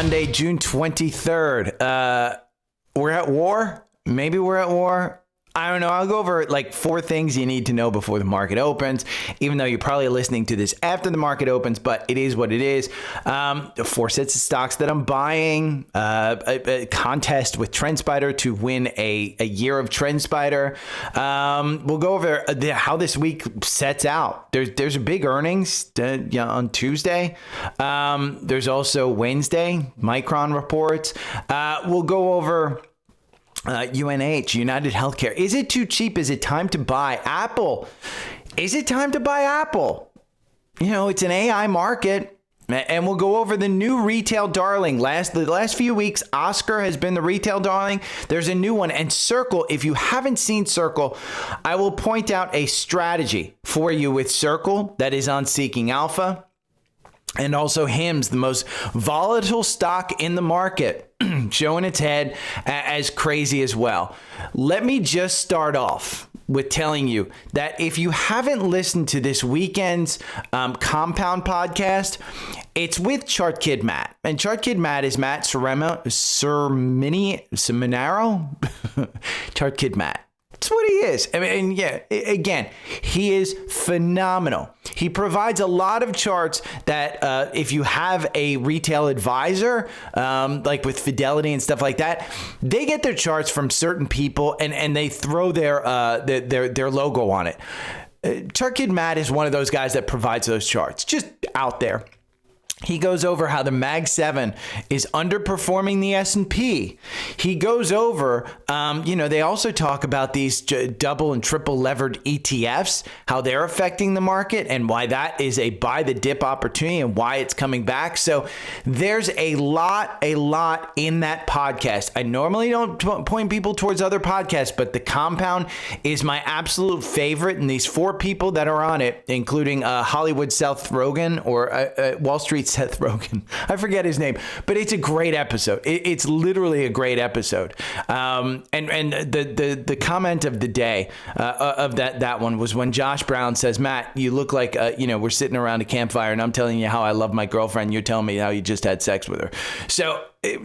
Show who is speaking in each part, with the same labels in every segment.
Speaker 1: Monday, June 23rd. We're at war. Maybe we're at war. I don't know. I'll go over like 4 things you need to know before the market opens, even though you're probably listening to this after the market opens, but it is what it is. 4 sets of stocks that I'm buying, a contest with TrendSpider to win a year of TrendSpider. We'll go over how this week sets out. There's a big earnings on Tuesday. There's also Wednesday, Micron reports. We'll go over UNH, United Healthcare. Is it too cheap? Is it time to buy Apple? Is it time to buy Apple? You know, it's an AI market. And we'll go over the new retail darling. The last few weeks, Oscar has been the retail darling. There's a new one. And Circle, if you haven't seen Circle, I will point out a strategy for you with Circle that is on Seeking Alpha. And also HIMS, the most volatile stock in the market, showing its head as crazy as well. Let me just start off with telling you that if you haven't listened to this weekend's Compound podcast, it's with Chart Kid Matt. And Chart Kid Matt is Matt Seminaro. Chart Kid Matt. That's what he is. I mean, and yeah, again, he is phenomenal. He provides a lot of charts that if you have a retail advisor, like with Fidelity and stuff like that, they get their charts from certain people and they throw their logo on it. Chart Kid Matt is one of those guys that provides those charts just out there. He goes over how the Mag 7 is underperforming the S&P. He goes over, they also talk about these double and triple levered ETFs, how they're affecting the market and why that is a buy the dip opportunity and why it's coming back. So there's a lot in that podcast. I normally don't point people towards other podcasts, but the Compound is my absolute favorite. And these 4 people that are on it, including Hollywood Seth Rogen or Wall Street Seth Rogen. I forget his name, but it's a great episode. It's literally a great episode. And the comment of the day of that one was when Josh Brown says, Matt, you look like, we're sitting around a campfire and I'm telling you how I love my girlfriend. You're telling me how you just had sex with her. So, it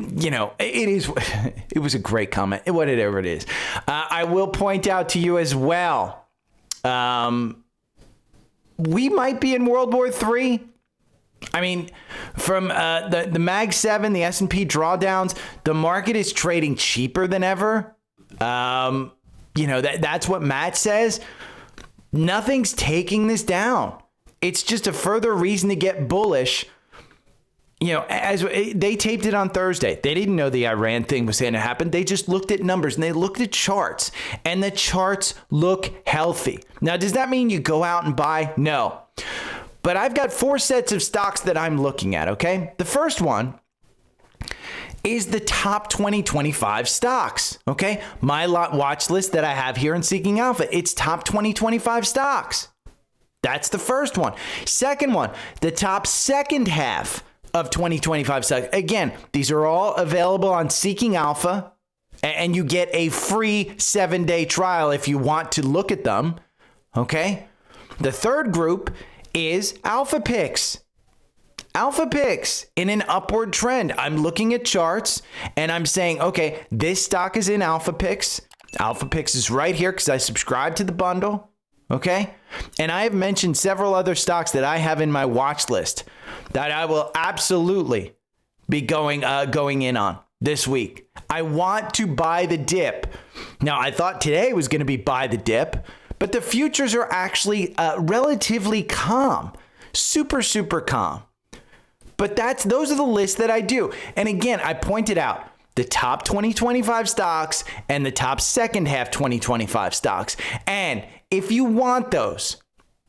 Speaker 1: was a great comment, whatever it is. I will point out to you as well, we might be in World War III. I mean, from the Mag 7, the S&P drawdowns, the market is trading cheaper than ever. That's what Matt says. Nothing's taking this down. It's just a further reason to get bullish. As they taped it on Thursday, they didn't know the Iran thing was going to happen. They just looked at numbers and they looked at charts, and the charts look healthy. Now, does that mean you go out and buy? No. But I've got 4 sets of stocks that I'm looking at, okay? The first one is the top 2025 stocks, okay? My watch list that I have here in Seeking Alpha, it's top 2025 stocks. That's the first one. Second one, the top second half of 2025 stocks. Again, these are all available on Seeking Alpha, and you get a free 7-day trial if you want to look at them, okay? The third group is Alpha Picks. Alpha Picks in an upward trend. I'm looking at charts and I'm saying, okay, this stock is in Alpha Picks. Alpha Picks is right here because I subscribe to the bundle. Okay. And I have mentioned several other stocks that I have in my watch list that I will absolutely be going in on this week. I want to buy the dip. Now, I thought today was going to be buy the dip, but the futures are actually relatively calm, super calm. But those are the lists that I do. And again, I pointed out the top 2025 stocks and the top second half 2025 stocks. And if you want those,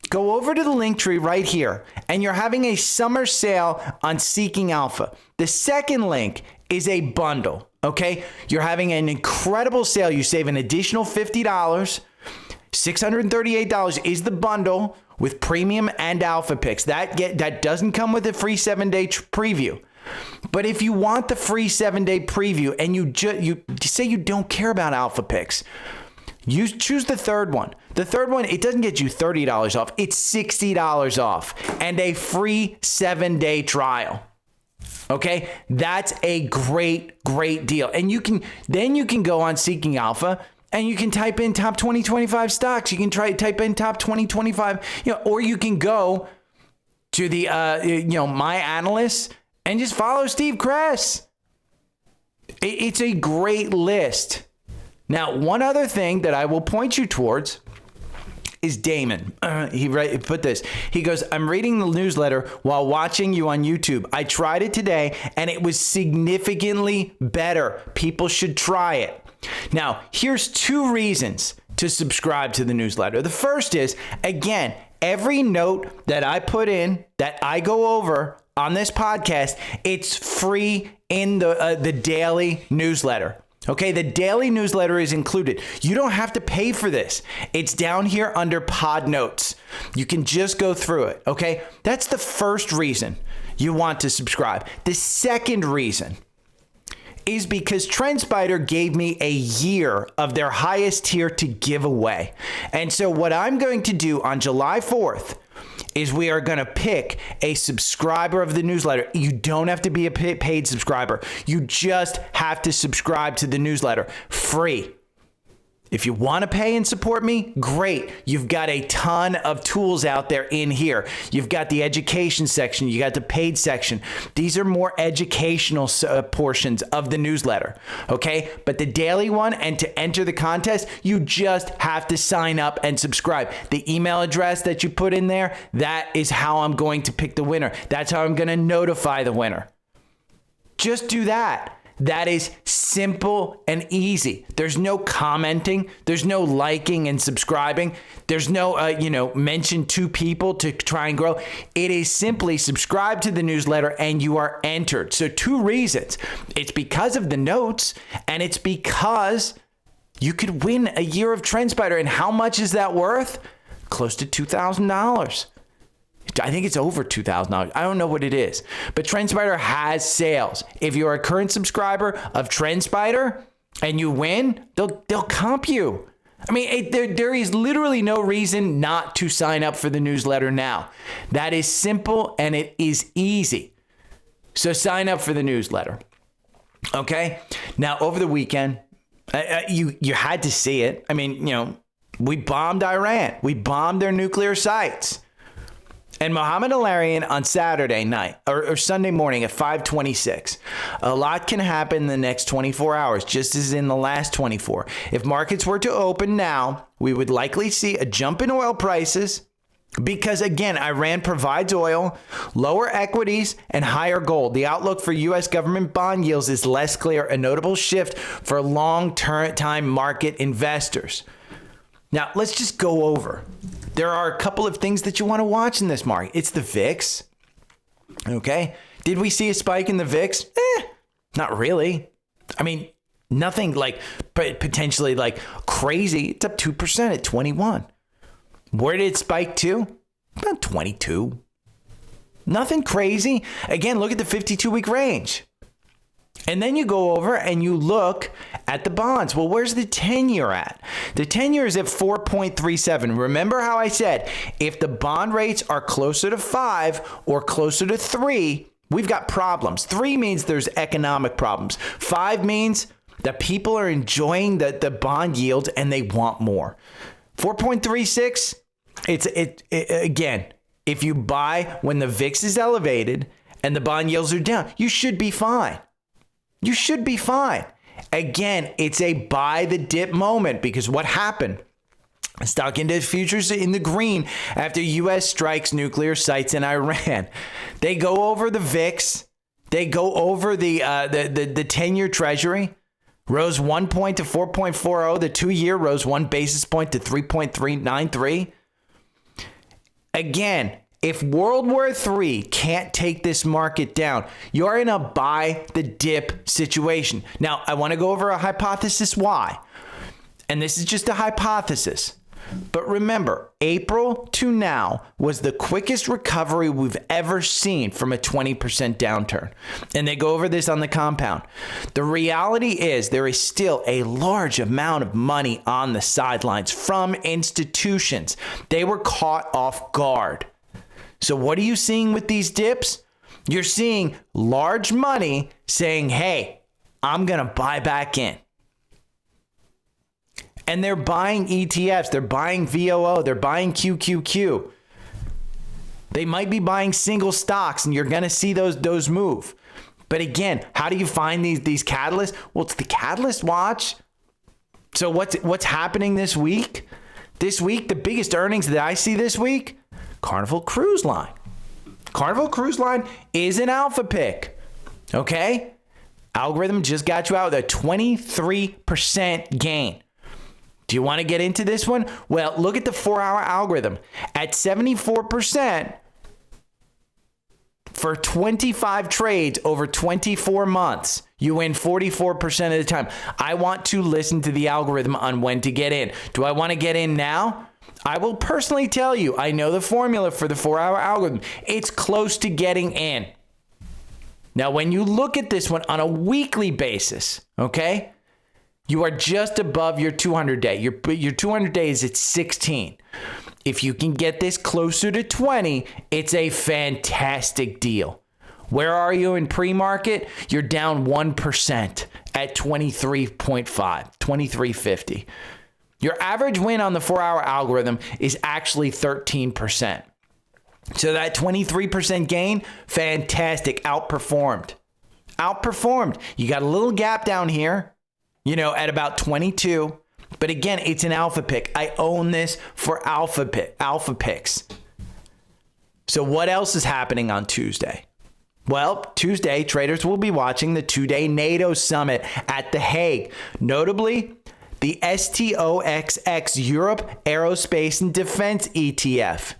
Speaker 1: go over to the link tree right here, and you're having a summer sale on Seeking Alpha. The second link is a bundle, okay? You're having an incredible sale. You save an additional $50. $638 is the bundle with premium and Alpha Picks. That doesn't come with a free 7-day preview. But if you want the free 7-day preview and you say you don't care about Alpha Picks, you choose the third one. The third one, it doesn't get you $30 off. It's $60 off and a free 7-day trial. Okay, that's a great deal. And you can go on Seeking Alpha and you can type in top 2025 stocks. You can type in top 2025, or you can go to the My Analysts and just follow Steve Kress. It's a great list. Now, one other thing that I will point you towards is Damon. He put this. He goes, I'm reading the newsletter while watching you on YouTube. I tried it today and it was significantly better. People should try it. Now, here's 2 reasons to subscribe to the newsletter. The first is, again, every note that I put in, that I go over on this podcast, it's free in the daily newsletter. Okay, the daily newsletter is included. You don't have to pay for this. It's down here under pod notes. You can just go through it. Okay, that's the first reason you want to subscribe. The second reason is because TrendSpider gave me a year of their highest tier to give away. And so what I'm going to do on July 4th is we are going to pick a subscriber of the newsletter. You don't have to be a paid subscriber. You just have to subscribe to the newsletter. Free. If you want to pay and support me, great. You've got a ton of tools out there in here. You've got the education section. You got the paid section. These are more educational portions of the newsletter. Okay. But the daily one, and to enter the contest, you just have to sign up and subscribe. The email address that you put in there, that is how I'm going to pick the winner. That's how I'm going to notify the winner. Just do that. That is simple and easy. There's no commenting. There's no liking and subscribing. There's no, mention 2 people to try and grow. It is simply subscribe to the newsletter and you are entered. So 2 reasons. It's because of the notes and it's because you could win a year of TrendSpider. And how much is that worth? Close to $2,000. I think it's over $2,000. I don't know what it is, but TrendSpider has sales. If you're a current subscriber of TrendSpider and you win, they'll comp you. I mean, there is literally no reason not to sign up for the newsletter now. That is simple and it is easy. So sign up for the newsletter. Okay. Now, over the weekend, you had to see it. I mean, we bombed Iran. We bombed their nuclear sites. And Mohammed Al-Arian on Saturday night or Sunday morning at 5:26. A lot can happen in the next 24 hours, just as in the last 24. If markets were to open now, we would likely see a jump in oil prices because, again, Iran provides oil, lower equities, and higher gold. The outlook for U.S. government bond yields is less clear, a notable shift for long-term market investors. Now, let's just go over. There are a couple of things that you want to watch in this market. It's the VIX. Okay. Did we see a spike in the VIX? Not really. I mean, nothing like potentially like crazy. It's up 2% at 21. Where did it spike to? About 22. Nothing crazy. Again, look at the 52-week range. And then you go over and you look at the bonds. Well, where's the 10-year at? The 10-year is at 4.37. Remember how I said, if the bond rates are closer to 5 or closer to 3, we've got problems. 3 means there's economic problems. 5 means that people are enjoying the bond yield and they want more. 4.36, again, if you buy when the VIX is elevated and the bond yields are down, you should be fine. You should be fine. Again, it's a buy the dip moment because what happened? Stock index futures in the green after U.S. strikes nuclear sites in Iran. They go over the VIX. They go over the 10-year Treasury. Rose 1 point to 4.40. The 2-year rose 1 basis point to 3.393. Again, if World War III can't take this market down, you're in a buy the dip situation. Now, I want to go over a hypothesis why. And this is just a hypothesis. But remember, April to now was the quickest recovery we've ever seen from a 20% downturn. And they go over this on the compound. The reality is there is still a large amount of money on the sidelines from institutions. They were caught off guard. So what are you seeing with these dips? You're seeing large money saying, hey, I'm going to buy back in. And they're buying ETFs. They're buying VOO. They're buying QQQ. They might be buying single stocks, and you're going to see those move. But again, how do you find these catalysts? Well, it's the Catalyst Watch. So what's happening this week? This week, the biggest earnings that I see this week, Carnival Cruise Line. Carnival Cruise Line is an alpha pick. Okay? Algorithm just got you out with a 23% gain. Do you want to get into this one? Well, look at the 4-hour algorithm. At 74%, for 25 trades over 24 months, you win 44% of the time. I want to listen to the algorithm on when to get in. Do I want to get in now? I will personally tell you, I know the formula for the 4-hour algorithm. It's close to getting in. Now, when you look at this one on a weekly basis, okay, you are just above your 200-day. Your 200-day is at 16. If you can get this closer to 20, it's a fantastic deal. Where are you in pre-market? You're down 1% at 23.5, 23.50. Your average win on the 4-hour algorithm is actually 13%. So that 23% gain, fantastic, outperformed. You got a little gap down here, at about 22. But again, it's an alpha pick. I own this for alpha picks. So what else is happening on Tuesday? Well, Tuesday, traders will be watching the 2-day NATO summit at The Hague. Notably, the STOXX Europe Aerospace and Defense ETF,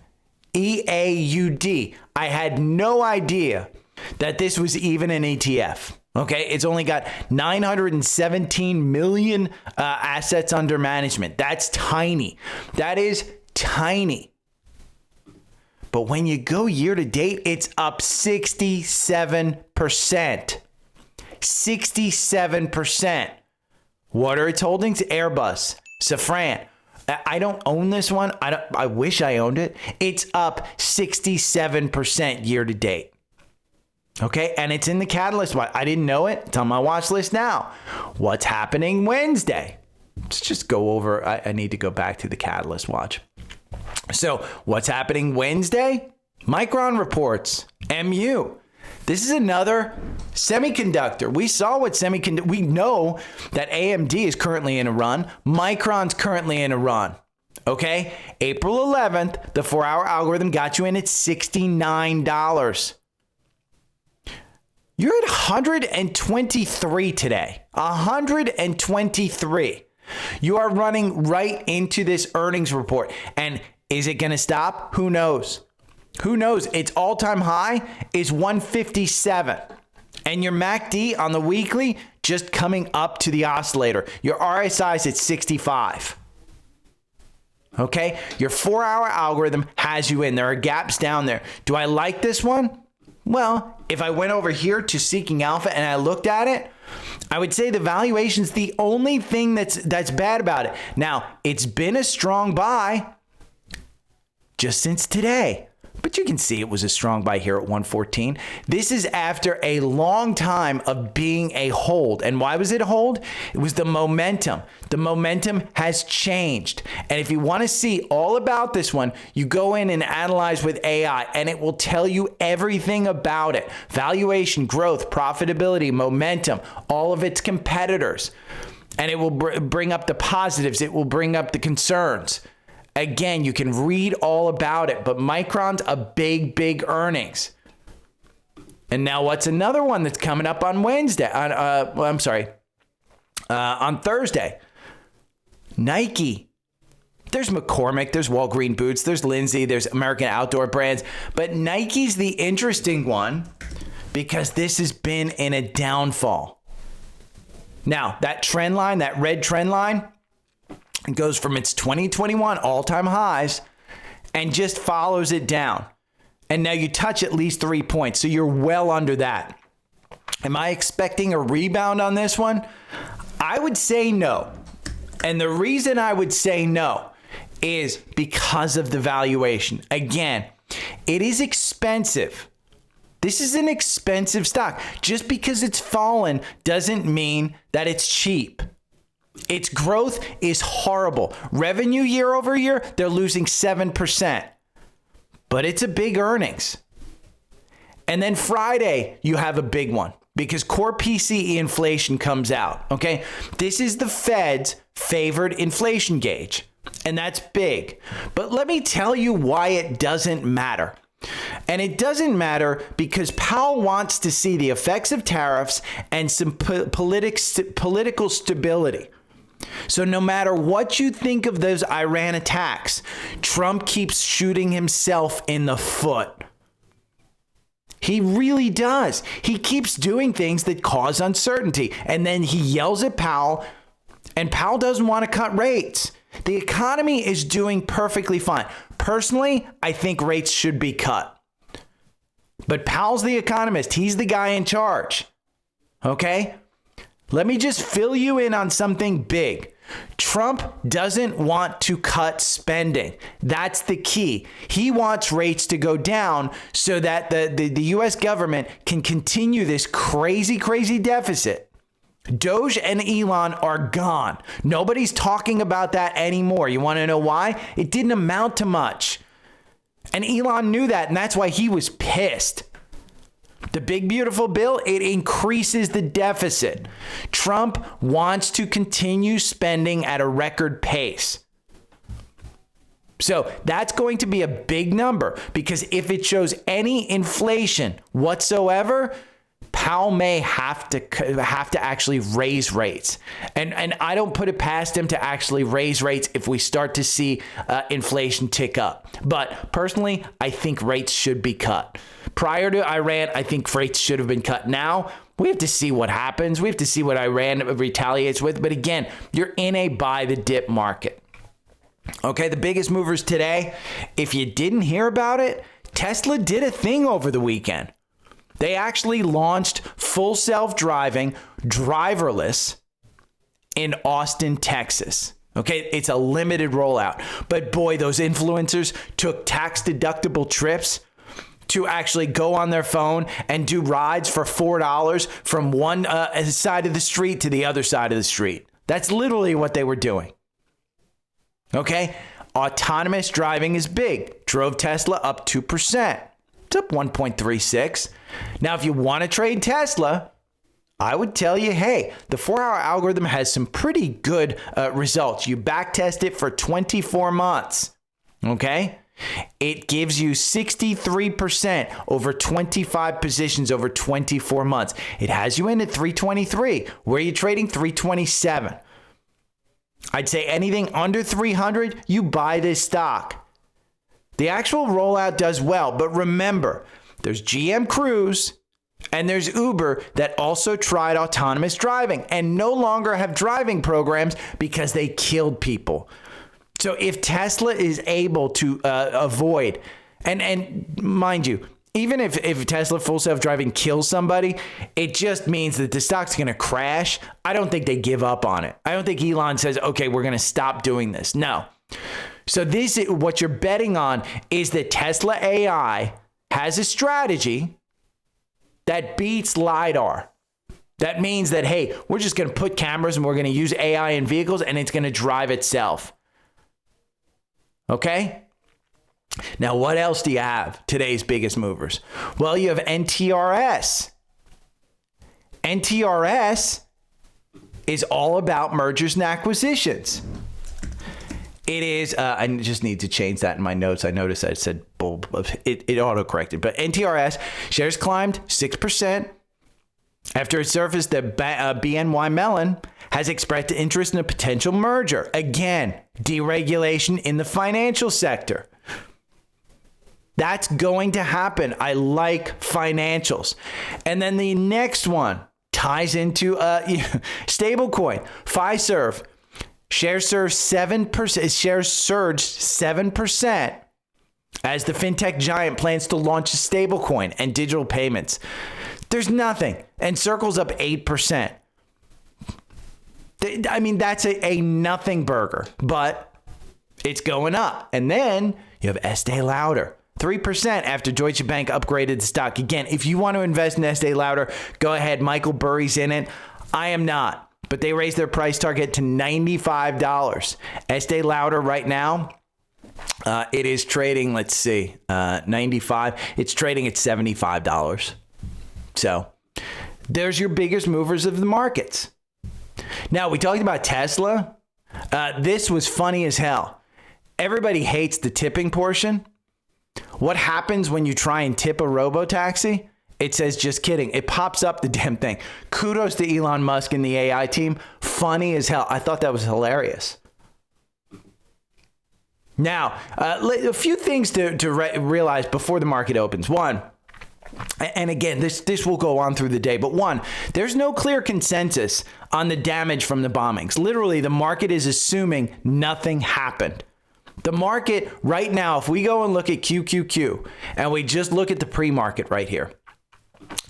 Speaker 1: EAUD. I had no idea that this was even an ETF. Okay, it's only got 917 million assets under management. That's tiny. That is tiny. But when you go year to date, it's up 67%. 67%. What are its holdings? Airbus, Safran. I don't own this one. I wish I owned it. It's up 67% year to date. Okay, and it's in the Catalyst Watch. I didn't know it. It's on my watch list now. What's happening Wednesday? Let's just go over. I need to go back to the Catalyst Watch. So what's happening Wednesday? Micron reports. MU. This is another semiconductor. We saw what we know that AMD is currently in a run. Micron's currently in a run. Okay, April 11th, the 4-hour algorithm got you in at $69. You're at 123 today. 123. You are running right into this earnings report. And is it going to stop? Who knows? Who knows? Its all-time high is 157. And your MACD on the weekly just coming up to the oscillator. Your RSI is at 65. Okay? Your 4-hour algorithm has you in. There are gaps down there. Do I like this one? Well, if I went over here to Seeking Alpha and I looked at it, I would say the valuation's the only thing that's bad about it. Now, it's been a strong buy just since today. But you can see it was a strong buy here at 114. This is after a long time of being a hold. And why was it a hold? It was the momentum. The momentum has changed. And if you want to see all about this one, you go in and analyze with AI, and it will tell you everything about it. Valuation, growth, profitability, momentum, all of its competitors. And it will bring up the positives. It will bring up the concerns. Again, you can read all about it, but Micron's a big earnings. And now what's another one that's coming up on Wednesday? On Thursday. Nike. There's McCormick, there's Walgreen Boots, there's Lindsay, there's American Outdoor Brands. But Nike's the interesting one because this has been in a downfall. Now, that trend line, that red trend line, it goes from its 2021 all-time highs and just follows it down. And now you touch at least 3 points, so you're well under that. Am I expecting a rebound on this one? I would say no. And the reason I would say no is because of the valuation. Again, it is expensive This is an expensive stock. Just because it's fallen doesn't mean that it's cheap. Its growth is horrible. Revenue year over year, they're losing 7%. But it's a big earnings. And then Friday, you have a big one because core PCE inflation comes out, okay? This is the Fed's favored inflation gauge, and that's big. But let me tell you why it doesn't matter. And it doesn't matter because Powell wants to see the effects of tariffs and some political stability. So no matter what you think of those Iran attacks, Trump keeps shooting himself in the foot. He really does. He keeps doing things that cause uncertainty. And then he yells at Powell, and Powell doesn't want to cut rates. The economy is doing perfectly fine. Personally, I think rates should be cut. But Powell's the economist. He's the guy in charge. Okay? Let me just fill you in on something big. Trump doesn't want to cut spending. That's the key. He wants rates to go down so that the U.S. government can continue this crazy deficit. Doge and Elon are gone. Nobody's talking about that anymore. You want to know why? It didn't amount to much. And Elon knew that, and that's why he was pissed. The big beautiful bill, it increases the deficit. Trump wants to continue spending at a record pace. So that's going to be a big number because if it shows any inflation whatsoever, Powell may have to actually raise rates. And I don't put it past him to actually raise rates if we start to see inflation tick up. But personally, I think rates should be cut. Prior to Iran, I think rates should have been cut. Now, we have to see what happens. We have to see what Iran retaliates with. But again, you're in a buy the dip market. Okay, the biggest movers today, if you didn't hear about it, Tesla did a thing over the weekend. They actually launched full self-driving, driverless in Austin, Texas. Okay, it's a limited rollout. But boy, those influencers took tax-deductible trips to actually go on their phone and do rides for $4 from one side of the street to the other side of the street. That's literally what they were doing. Okay, autonomous driving is big. Drove Tesla up 2%. It's up 1.36. Now, if you want to trade Tesla, I would tell you, hey, the 4-hour algorithm has some pretty good results. You backtest it for 24 months. Okay? It gives you 63% over 25 positions over 24 months. It has you in at 323. Where are you trading? 327. I'd say anything under 300, you buy this stock. The actual rollout does well, but remember, there's GM Cruise and there's Uber that also tried autonomous driving and no longer have driving programs because they killed people. So if Tesla is able to avoid, and mind you, even if Tesla full self-driving kills somebody, it just means that the stock's going to crash. I don't think they give up on it. I don't think Elon says, okay, we're going to stop doing this. No. So what you're betting on is that Tesla AI has a strategy that beats LiDAR. That means that, hey, we're just going to put cameras and we're going to use AI in vehicles and it's going to drive itself. Okay? Now, what else do you have? Today's biggest movers. Well, you have NTRS. NTRS is all about mergers and acquisitions. It is, I just need to change that in my notes. I noticed I said bull, it auto-corrected. But NTRS shares climbed 6% after it surfaced that BNY Mellon has expressed interest in a potential merger. Again, deregulation in the financial sector. That's going to happen. I like financials. And then the next one ties into stablecoin. Fiserv. Shares surged 7% as the fintech giant plans to launch a stablecoin and digital payments. There's nothing. And Circle's up 8%. I mean, that's a nothing burger, but it's going up. And then you have Estee Lauder. 3% after Deutsche Bank upgraded the stock. Again, if you want to invest in Estee Lauder, go ahead. Michael Burry's in it. I am not. But they raised their price target to $95. Estee Lauder right now, it is trading, let's see, 95. It's trading at $75. So there's your biggest movers of the markets. Now, we talked about Tesla. This was funny as hell. Everybody hates the tipping portion. What happens when you try and tip a Robotaxi? It says, just kidding. It pops up the damn thing. Kudos to Elon Musk and the AI team. Funny as hell. I thought that was hilarious. Now, a few things to realize before the market opens. One, and again, this will go on through the day, but one, there's no clear consensus on the damage from the bombings. Literally, the market is assuming nothing happened. The market right now, if we go and look at QQQ and we just look at the pre-market right here,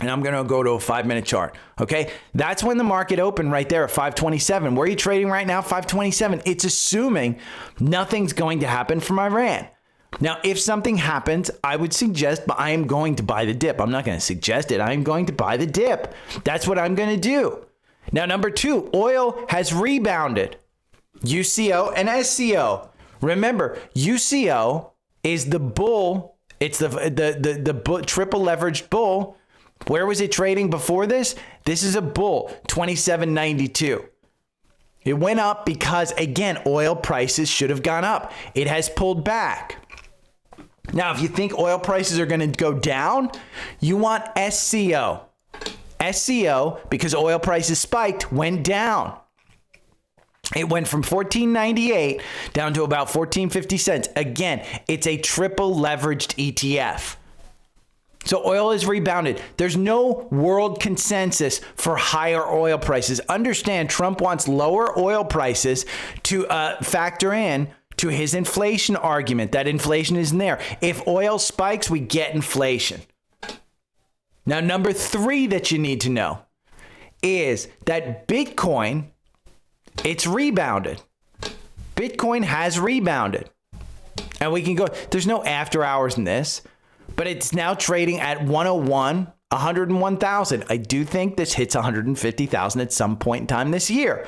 Speaker 1: and I'm going to go to a 5-minute chart. Okay. That's when the market opened right there at 527. Where are you trading right now? 527. It's assuming nothing's going to happen from Iran. Now, if something happens, I would suggest, but I am going to buy the dip. I'm not going to suggest it. I'm going to buy the dip. That's what I'm going to do. Now, number two, oil has rebounded. UCO and SCO. Remember, UCO is the bull. It's the triple leveraged bull. Where was it trading before this? This is a bull, 27.92. It went up because, again, oil prices should have gone up. It has pulled back. Now, if you think oil prices are going to go down, you want SCO. SCO, because oil prices spiked, went down. It went from $14.98 down to about $14.50. Again, it's a triple leveraged ETF. So oil is rebounded. There's no world consensus for higher oil prices. Understand, Trump wants lower oil prices to factor in to his inflation argument. That inflation isn't there. If oil spikes, we get inflation. Now, number three that you need to know is that Bitcoin, it's rebounded. Bitcoin has rebounded. And we can go, there's no after hours in this. But it's now trading at 101,000. I do think this hits 150,000 at some point in time this year.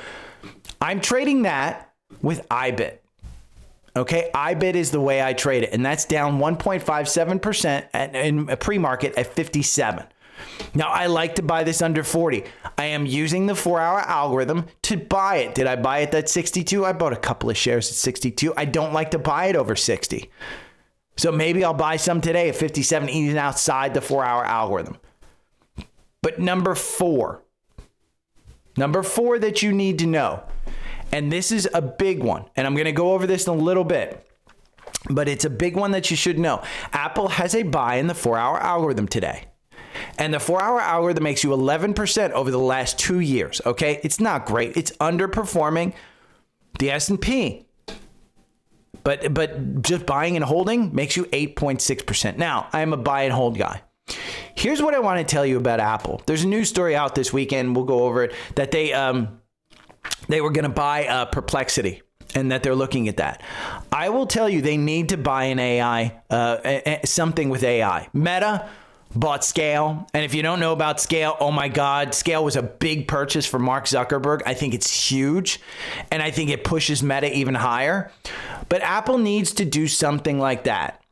Speaker 1: I'm trading that with IBIT. Okay, IBIT is the way I trade it, and that's down 1.57% in a pre-market at 57. Now, I like to buy this under 40. I am using the 4-hour algorithm to buy it. Did I buy it at 62? I bought a couple of shares at 62. I don't like to buy it over 60. So maybe I'll buy some today at 57, even outside the 4-hour algorithm. But number four that you need to know, and this is a big one, and I'm going to go over this in a little bit, but it's a big one that you should know. Apple has a buy in the 4-hour algorithm today. And the 4-hour algorithm makes you 11% over the last 2 years. Okay, it's not great. It's underperforming the S&P. But just buying and holding makes you 8.6%. Now, I'm a buy and hold guy. Here's what I want to tell you about Apple. There's a news story out this weekend. We'll go over it. That they were going to buy Perplexity, and that they're looking at that. I will tell you, they need to buy an AI, something with AI. Meta bought Scale. And if you don't know about Scale, oh my God, Scale was a big purchase for Mark Zuckerberg. I think it's huge. And I think it pushes Meta even higher. But Apple needs to do something like that.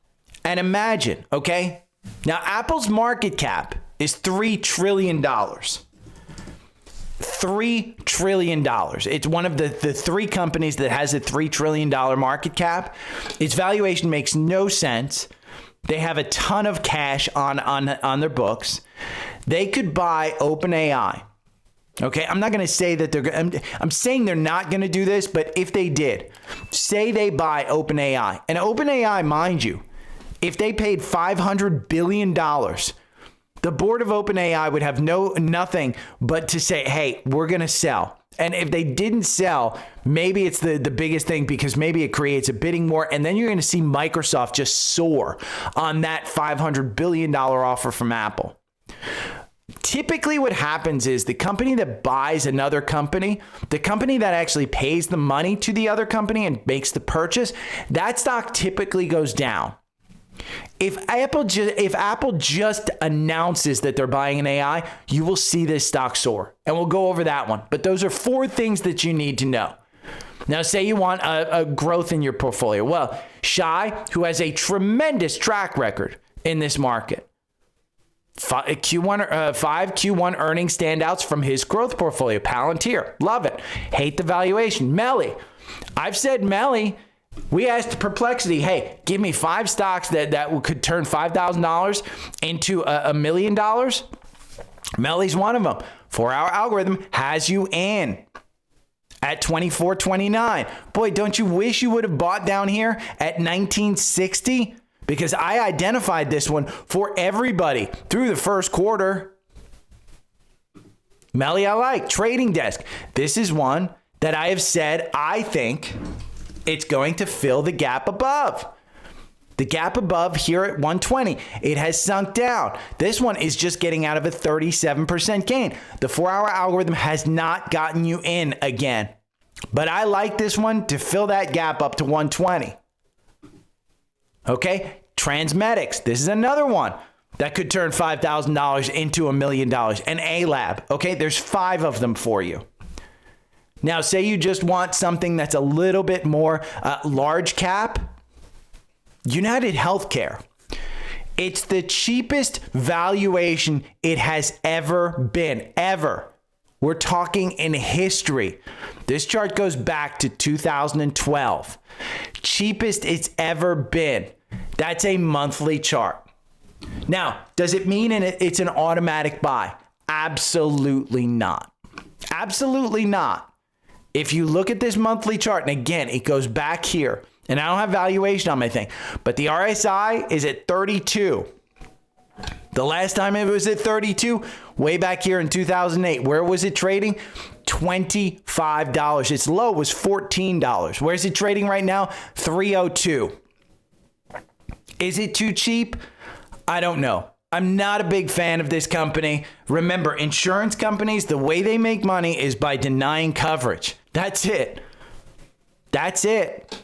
Speaker 1: And imagine, okay? Now, Apple's market cap is $3 trillion. $3 trillion. It's one of the three companies that has a $3 trillion market cap. Its valuation makes no sense. They have a ton of cash on their books. They could buy OpenAI. Okay, I'm not going to say that I'm saying they're not going to do this, but if they did, say they buy OpenAI. And OpenAI, mind you, if they paid $500 billion, the board of OpenAI would have nothing but to say, hey, we're going to sell. And if they didn't sell, maybe it's the biggest thing, because maybe it creates a bidding war. And then you're going to see Microsoft just soar on that $500 billion offer from Apple. Typically what happens is the company that buys another company, the company that actually pays the money to the other company and makes the purchase, that stock typically goes down. If Apple just announces that they're buying an AI, you will see this stock soar. And we'll go over that one. But those are 4 things that you need to know. Now, say you want a growth in your portfolio. Well, Shai, who has a tremendous track record in this market, 5 Q1 earnings standouts from his growth portfolio. Palantir, love it. Hate the valuation. Melly, I've said Melly. We asked Perplexity, hey, give me 5 stocks that could turn $5,000 into $1 million. Melly's one of them. 4-hour algorithm has you in at 24.29. Boy, don't you wish you would have bought down here at 1960? Because I identified this one for everybody through the first quarter. Melly, I like. Trading Desk. This is one that I have said I think it's going to fill the gap above. The gap above here at 120, it has sunk down. This one is just getting out of a 37% gain. The 4-hour algorithm has not gotten you in again. But I like this one to fill that gap up to 120. Okay, Transmedics. This is another one that could turn $5,000 into $1 million. An A-Lab. Okay, there's 5 of them for you. Now, say you just want something that's a little bit more large cap. United Healthcare. It's the cheapest valuation it has ever been, ever. We're talking in history. This chart goes back to 2012. Cheapest it's ever been. That's a monthly chart. Now, does it mean it's an automatic buy? Absolutely not. Absolutely not. If you look at this monthly chart, and again, it goes back here, and I don't have valuation on my thing, but the RSI is at 32. The last time it was at 32, way back here in 2008, where was it trading? $25. Its low was $14. Where's it trading right now? $302. Is it too cheap? I don't know. I'm not a big fan of this company. Remember, insurance companies, the way they make money is by denying coverage. That's it. That's it.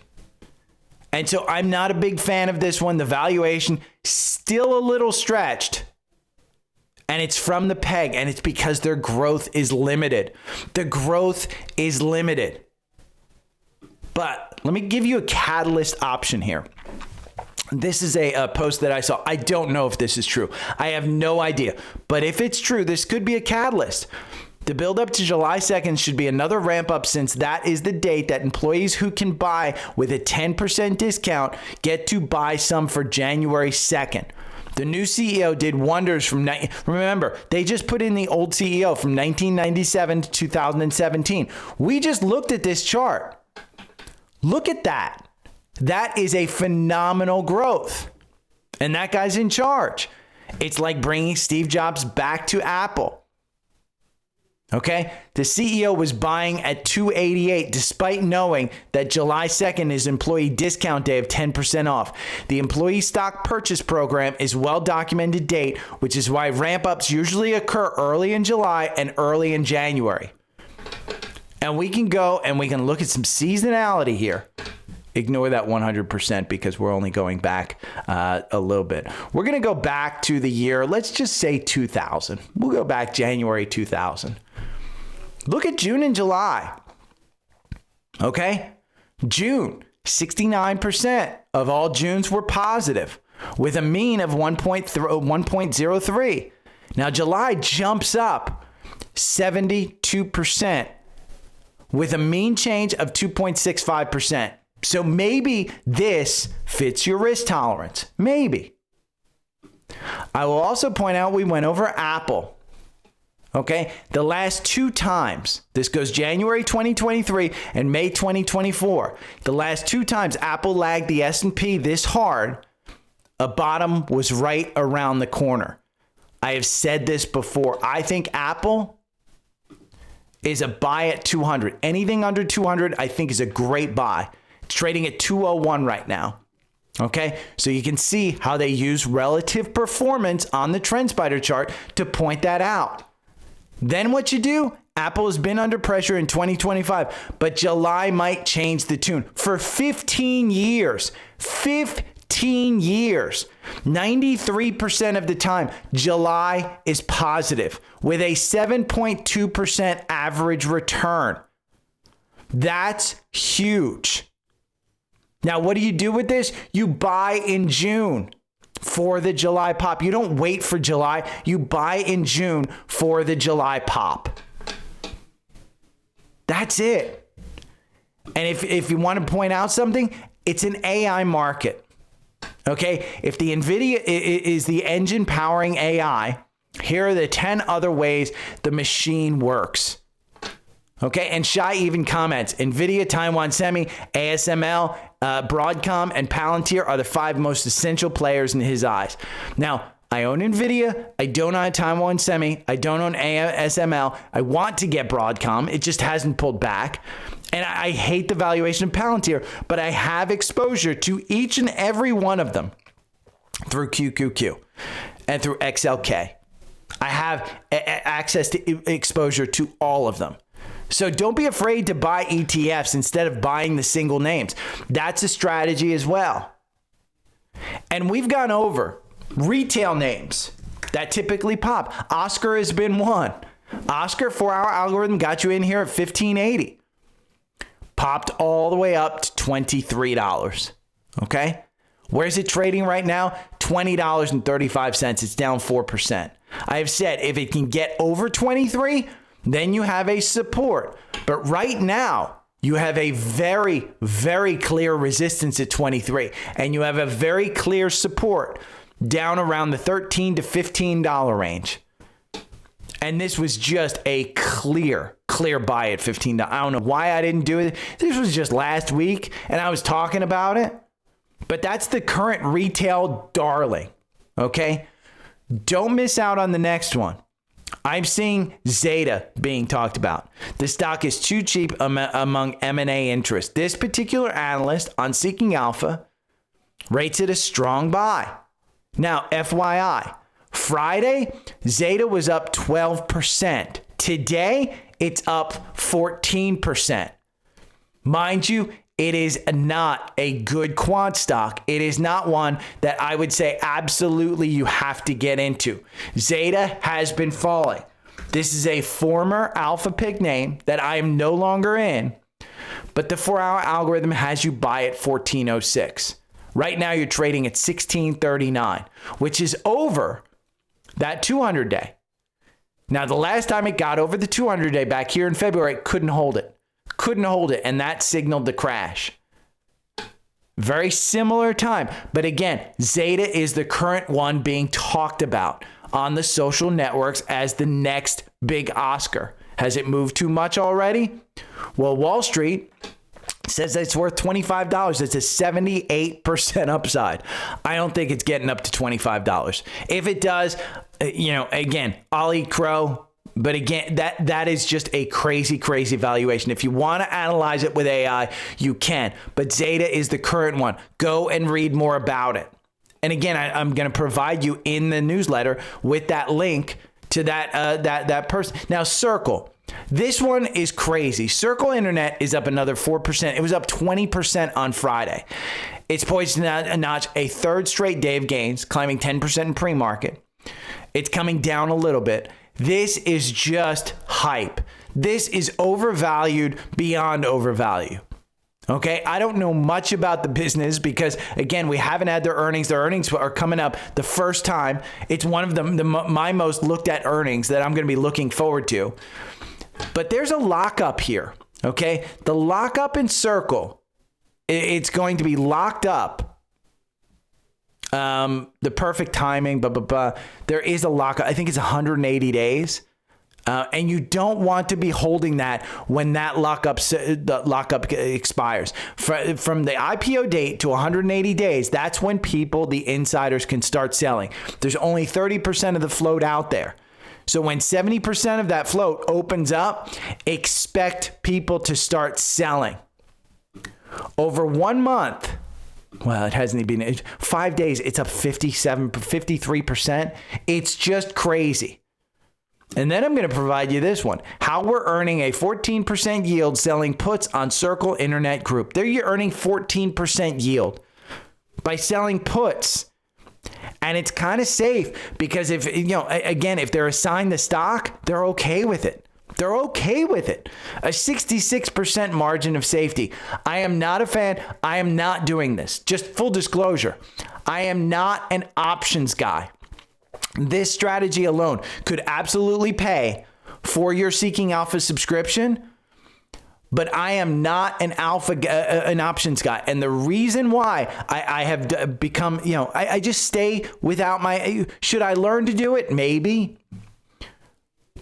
Speaker 1: And so I'm not a big fan of this one. The valuation still a little stretched. And it's from the peg, and it's because their growth is limited. The growth is limited. But let me give you a catalyst option here. This is a post that I saw. I don't know if this is true. I have no idea. But if it's true, this could be a catalyst. The build up to July 2nd should be another ramp up, since that is the date that employees who can buy with a 10% discount get to buy some for January 2nd. The new CEO did wonders remember, they just put in the old CEO from 1997 to 2017. We just looked at this chart. Look at that. That is a phenomenal growth. And that guy's in charge. It's like bringing Steve Jobs back to Apple. Okay? The CEO was buying at $288 despite knowing that July 2nd is employee discount day of 10% off. The employee stock purchase program is well-documented date, which is why ramp-ups usually occur early in July and early in January. And we can go and we can look at some seasonality here. Ignore that 100% because we're only going back a little bit. We're going to go back to the year, let's just say 2000. We'll go back January 2000. Look at June and July. Okay? June, 69% of all Junes were positive with a mean of 1.03. Now, July jumps up 72% with a mean change of 2.65%. So maybe this fits your risk tolerance. Maybe. I will also point out we went over Apple. Okay, the last 2 times, this goes January 2023 and May 2024. The last 2 times Apple lagged the S&P this hard, a bottom was right around the corner. I have said this before. I think Apple is a buy at 200. Anything under 200, I think is a great buy. It's trading at 201 right now. Okay, so you can see how they use relative performance on the TrendSpider chart to point that out. Then what you do, Apple has been under pressure in 2025, but July might change the tune. For 15 years, 15 years. 93% of the time, July is positive with a 7.2% average return. That's huge. Now, what do you do with this? You buy in June for the July pop. You don't wait for July. You buy in June for the July pop. That's it. And if you want to point out something, it's an AI market. Okay, if the NVIDIA is the engine powering AI, here are the 10 other ways the machine works. Okay, and Shai even comments, NVIDIA, Taiwan Semi, ASML, Broadcom, and Palantir are the 5 most essential players in his eyes. Now, I own NVIDIA, I don't own Taiwan Semi, I don't own ASML, I want to get Broadcom, it just hasn't pulled back. And I hate the valuation of Palantir, but I have exposure to each and every one of them through QQQ and through XLK. I have access to exposure to all of them. So don't be afraid to buy ETFs instead of buying the single names. That's a strategy as well. And we've gone over retail names that typically pop. Oscar has been one. Oscar 4-hour algorithm got you in here at $15.80. Popped all the way up to $23. Okay? Where's it trading right now? $20.35. It's down 4%. I have said if it can get over 23, then you have a support. But right now, you have a very, very clear resistance at 23. And you have a very clear support down around the $13 to $15 range. And this was just a clear buy at $15. I don't know why I didn't do it. This was just last week, and I was talking about it. But that's the current retail darling, okay? Don't miss out on the next one. I'm seeing Zeta being talked about. The stock is too cheap among M&A interest. This particular analyst on Seeking Alpha rates it a strong buy. Now, FYI, Friday, Zeta was up 12%. Today, it's up 14%. Mind you, it is not a good quant stock. It is not one that I would say absolutely you have to get into. Zeta has been falling. This is a former alpha pick name that I am no longer in, but the 4-hour algorithm has you buy at 1406. Right now you're trading at 1639, which is over that 200-day. Now, the last time it got over the 200-day back here in February, it couldn't hold it. And that signaled the crash. Very similar time. But again, Zeta is the current one being talked about on the social networks as the next big Oscar. Has it moved too much already? Well, Wall Street says it's worth $25. It's a 78% upside. I don't think it's getting up to $25. If it does, again, I'll eat crow. But again, that is just a crazy valuation. If you want to analyze it with AI, you can. But Zeta is the current one. Go and read more about it. And again, I'm going to provide you in the newsletter with that link to that person. Now, Circle. This one is crazy. Circle Internet is up another 4%. It was up 20% on Friday. It's poised to notch a third straight day of gains, climbing 10% in pre-market. It's coming down a little bit. This is just hype. This is overvalued beyond overvalue. Okay, I don't know much about the business because, again, we haven't had their earnings. Their earnings are coming up the first time. It's one of my most looked at earnings that I'm going to be looking forward to. But there's a lockup here, okay? The lockup in Circle, it's going to be locked up. The perfect timing, there is a lockup. I think it's 180 days. And you don't want to be holding that when that lockup expires. From the IPO date to 180 days, that's when the insiders can start selling. There's only 30% of the float out there. So when 70% of that float opens up, expect people to start selling. Over 1 month, well, it hasn't even been 5 days. It's up 53%. It's just crazy. And then I'm going to provide you this one. How we're earning a 14% yield selling puts on Circle Internet Group. There you're earning 14% yield. by selling puts. And it's kind of safe because if, again, if they're assigned the stock, they're okay with it. They're okay with it. A 66% margin of safety. I am not a fan. I am not doing this. Just full disclosure. I am not an options guy. This strategy alone could absolutely pay for your Seeking Alpha subscription, but I am not an options guy. And the reason why I have become, I just stay without should I learn to do it? Maybe.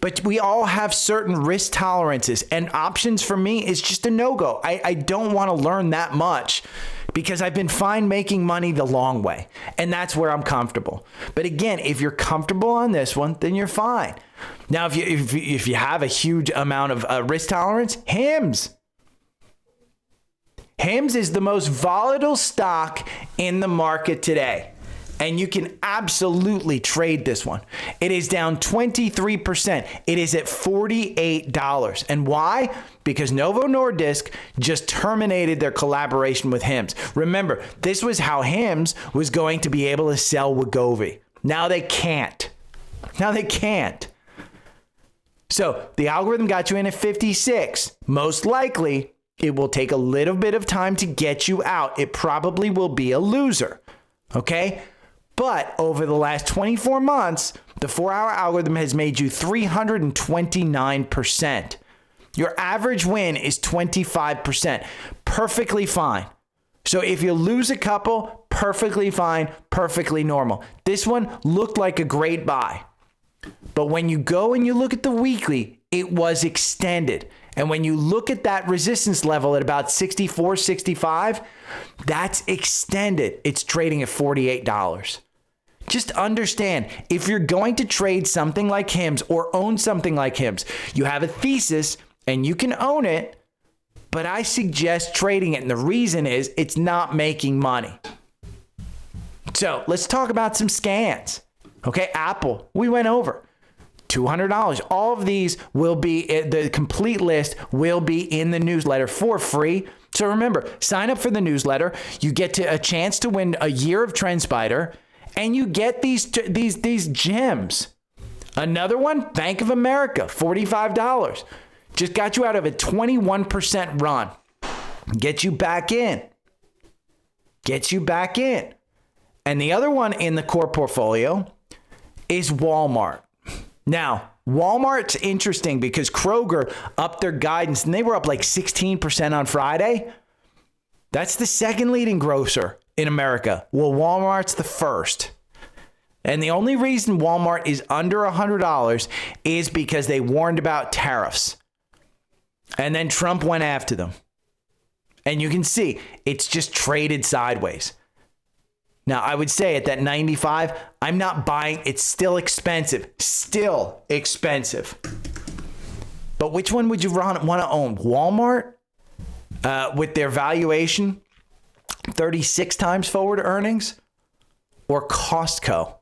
Speaker 1: But we all have certain risk tolerances, and options for me is just a no-go. I don't want to learn that much because I've been fine making money the long way, and that's where I'm comfortable. But again, if you're comfortable on this one, then you're fine. Now, if you have a huge amount of risk tolerance, HIMS. HIMS is the most volatile stock in the market today. And you can absolutely trade this one. It is down 23%. It is at $48. And why? Because Novo Nordisk just terminated their collaboration with HIMS. Remember, this was how HIMS was going to be able to sell Wegovy. Now they can't. So the algorithm got you in at 56. Most likely, it will take a little bit of time to get you out. It probably will be a loser. Okay? But over the last 24 months, the 4-hour algorithm has made you 329%. Your average win is 25%. Perfectly fine. So if you lose a couple, perfectly fine, perfectly normal. This one looked like a great buy. But when you go and you look at the weekly, it was extended. And when you look at that resistance level at about 64, 65, that's extended. It's trading at $48. Just understand, if you're going to trade something like HIMS or own something like HIMS, you have a thesis and you can own it, but I suggest trading it. And the reason is it's not making money. So let's talk about some scans. Okay, Apple, we went over. $200. All of these will be, the complete list will be in the newsletter for free. So remember, sign up for the newsletter. You get a chance to win a year of TrendSpider, and you get these gems. Another one, Bank of America, $45. Just got you out of a 21% run. Get you back in. And the other one in the core portfolio is Walmart. Now, Walmart's interesting because Kroger upped their guidance and they were up like 16% on Friday. That's the second leading grocer in America. Well, Walmart's the first. And the only reason Walmart is under $100 is because they warned about tariffs. And then Trump went after them. And you can see it's just traded sideways. Now, I would say at that 95, I'm not buying. It's still expensive. But which one would you want to own? Walmart with their valuation, 36 times forward earnings, or Costco,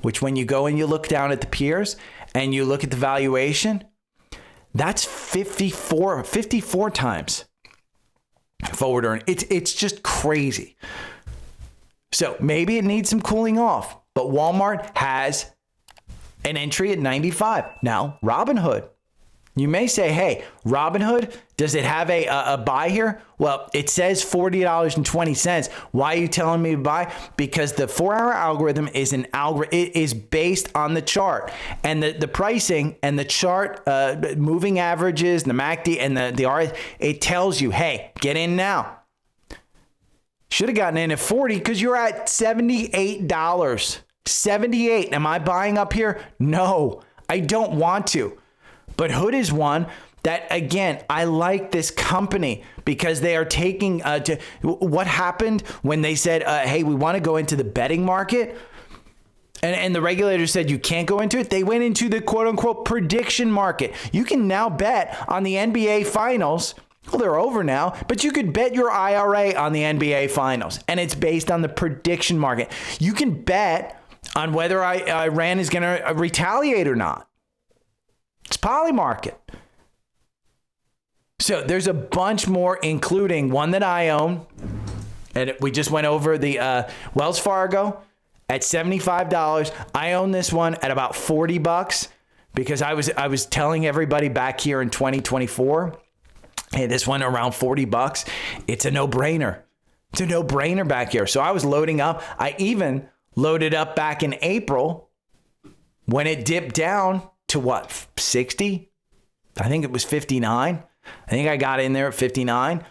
Speaker 1: which when you go and you look down at the peers and you look at the valuation, that's 54 times forward earnings. It's just crazy. So maybe it needs some cooling off, but Walmart has an entry at 95. Now, Robinhood. You may say, hey, Robinhood, does it have a buy here? Well, it says $40.20. Why are you telling me to buy? Because the 4-hour algorithm is it is based on the chart, and the pricing and the chart, moving averages, the MACD and the RS, it tells you, hey, get in now. Should have gotten in at 40 because you're at $78. 78. Am I buying up here? No, I don't want to. But Hood is one that, again, I like this company because they are taking what happened when they said, hey, we want to go into the betting market. And the regulator said you can't go into it. They went into the quote unquote prediction market. You can now bet on the NBA finals. Well, they're over now, but you could bet your IRA on the NBA finals, and it's based on the prediction market. You can bet on whether Iran is going to retaliate or not. It's poly market. So there's a bunch more, including one that I own, And we just went over the Wells Fargo at $75. I own this one at about $40 because I was telling everybody back here in 2024, hey, this one around $40. It's a no-brainer. It's a no-brainer back here. So I was loading up. I even loaded up back in April when it dipped down to what, 60? I think it was 59. I think I got in there at 59.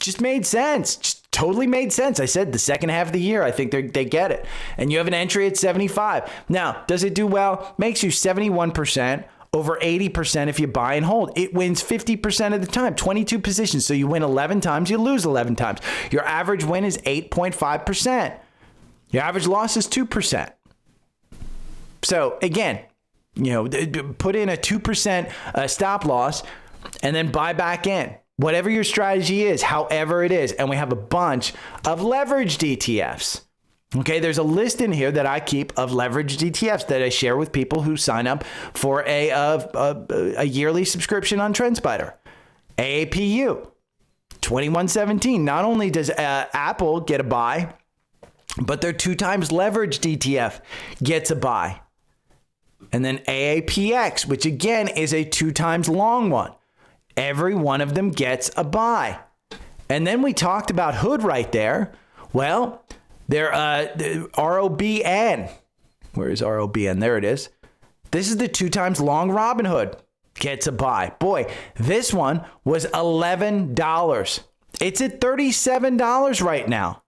Speaker 1: Just made sense. Just totally made sense. I said the second half of the year, I think they get it. And you have an entry at 75. Now, does it do well? Makes you 71%, over 80% if you buy and hold. It wins 50% of the time, 22 positions. So you win 11 times, you lose 11 times. Your average win is 8.5%. Your average loss is 2%. So again, put in a 2% stop loss and then buy back in. Whatever your strategy is, however it is. And we have a bunch of leveraged ETFs. Okay, there's a list in here that I keep of leveraged ETFs that I share with people who sign up for a yearly subscription on TrendSpider. AAPU, 2117. Not only does Apple get a buy, but their 2 times leveraged ETF gets a buy. And then AAPX, which again is a 2 times long one. Every one of them gets a buy. And then we talked about Hood right there. Well, their ROBN. Where is ROBN? There it is. This is the 2 times long Robinhood. Gets a buy. Boy, this one was $11. It's at $37 right now.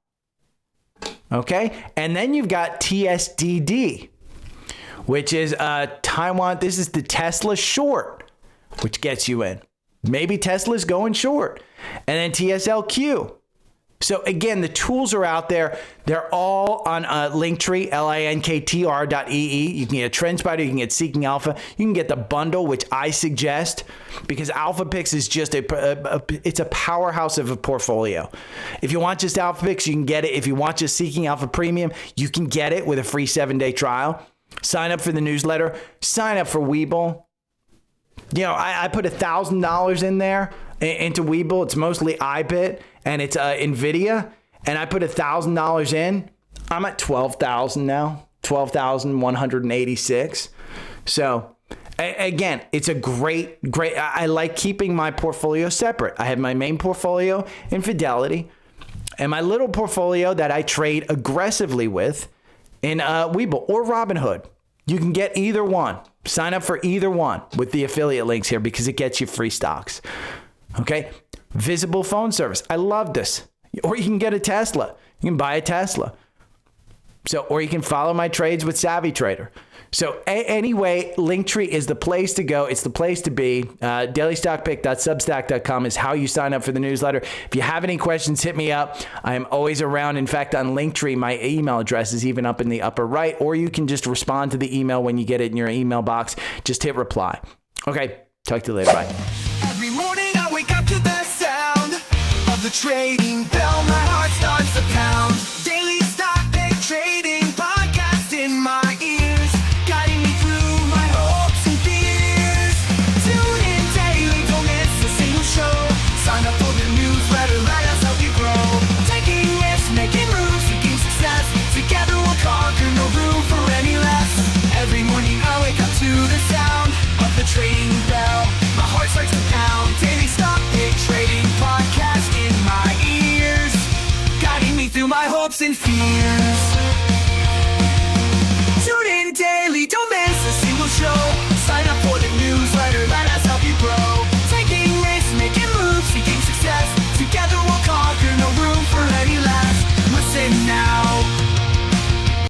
Speaker 1: Okay. And then you've got TSDD, which is Taiwan. This is the Tesla short, which gets you in. Maybe Tesla's going short. And then TSLQ. So again, the tools are out there. They're all on Linktree, linktr.ee. You can get TrendSpider, you can get Seeking Alpha, you can get the bundle, which I suggest, because Alpha Picks is just it's a powerhouse of a portfolio. If you want just Alpha Picks, you can get it. If you want just Seeking Alpha Premium, you can get it with a free 7-day trial. Sign up for the newsletter. Sign up for Webull. I put $1,000 in there into Webull. It's mostly iBit and it's NVIDIA. And I put $1,000 in. I'm at 12,000 now, 12,186. So again, it's a great. I like keeping my portfolio separate. I have my main portfolio in Fidelity and my little portfolio that I trade aggressively with in Webull or Robinhood. You can get either one. Sign up for either one with the affiliate links here because it gets you free stocks. Okay. Visible phone service. I love this. Or you can get a Tesla. You can buy a Tesla. Or you can follow my trades with Savvy Trader. So anyway, Linktree is the place to go. It's the place to be. dailystockpick.substack.com is how you sign up for the newsletter. If you have any questions, hit me up. I am always around. In fact, on Linktree, my email address is even up in the upper right, or you can just respond to the email when you get it in your email box. Just hit reply. Okay. Talk to you later. Bye.
Speaker 2: Every morning I wake up to the sound of the trading bell. My heart starts to pound.